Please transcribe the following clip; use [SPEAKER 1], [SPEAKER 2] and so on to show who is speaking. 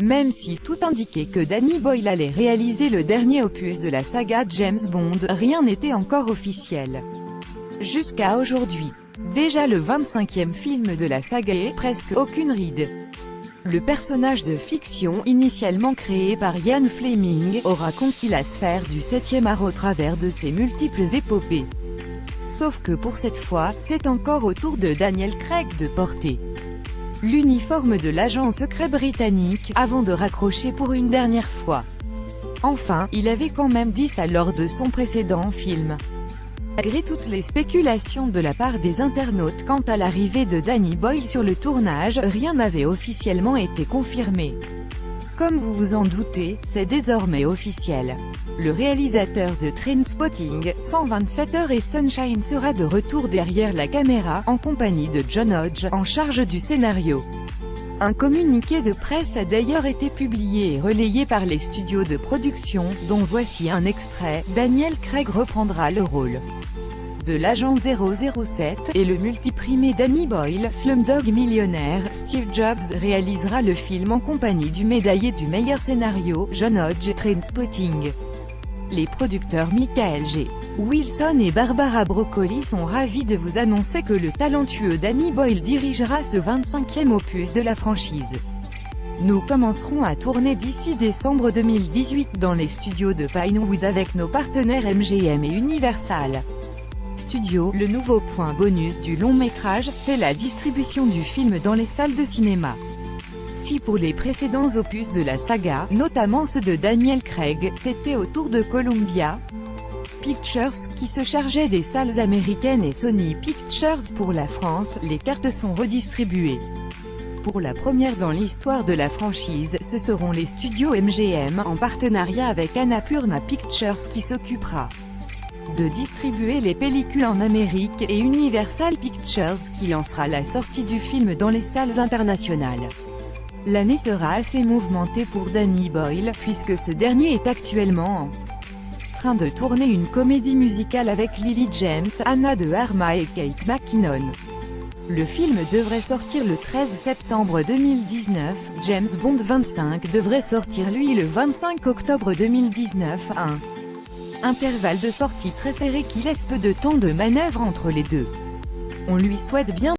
[SPEAKER 1] Même si tout indiquait que Danny Boyle allait réaliser le dernier opus de la saga James Bond, rien n'était encore officiel. Jusqu'à aujourd'hui. Déjà le 25e film de la saga et presque aucune ride. Le personnage de fiction, initialement créé par Ian Fleming, aura conquis la sphère du 7e art au travers de ses multiples épopées. Sauf que pour cette fois, c'est encore au tour de Daniel Craig de porter l'uniforme de l'agent secret britannique, avant de raccrocher pour une dernière fois. Enfin, il avait quand même dit ça lors de son précédent film. Malgré toutes les spéculations de la part des internautes quant à l'arrivée de Danny Boyle sur le tournage, rien n'avait officiellement été confirmé. Comme vous vous en doutez, c'est désormais officiel. Le réalisateur de Trainspotting, 127 heures et Sunshine sera de retour derrière la caméra, en compagnie de John Hodge, en charge du scénario. Un communiqué de presse a d'ailleurs été publié et relayé par les studios de production, dont voici un extrait. Daniel Craig reprendra le rôle de l'agent 007, et le multiprimé Danny Boyle, Slumdog Millionnaire. Steve Jobs réalisera le film en compagnie du médaillé du meilleur scénario, John Hodge, Trainspotting. Les producteurs Michael G. Wilson et Barbara Broccoli sont ravis de vous annoncer que le talentueux Danny Boyle dirigera ce 25e opus de la franchise. Nous commencerons à tourner d'ici décembre 2018 dans les studios de Pinewood avec nos partenaires MGM et Universal Studios. Le nouveau point bonus du long métrage, c'est la distribution du film dans les salles de cinéma. Si pour les précédents opus de la saga, notamment ceux de Daniel Craig, c'était au tour de Columbia Pictures qui se chargeait des salles américaines et Sony Pictures pour la France, les cartes sont redistribuées. Pour la première dans l'histoire de la franchise, ce seront les studios MGM, en partenariat avec Annapurna Pictures qui s'occupera de distribuer les pellicules en Amérique, et Universal Pictures qui lancera la sortie du film dans les salles internationales. L'année sera assez mouvementée pour Danny Boyle, puisque ce dernier est actuellement en train de tourner une comédie musicale avec Lily James, Anna de Armas et Kate McKinnon. Le film devrait sortir le 13 septembre 2019, James Bond 25 devrait sortir lui le 25 octobre 2019, un intervalle de sortie très serré qui laisse peu de temps de manœuvre entre les deux. On lui souhaite bien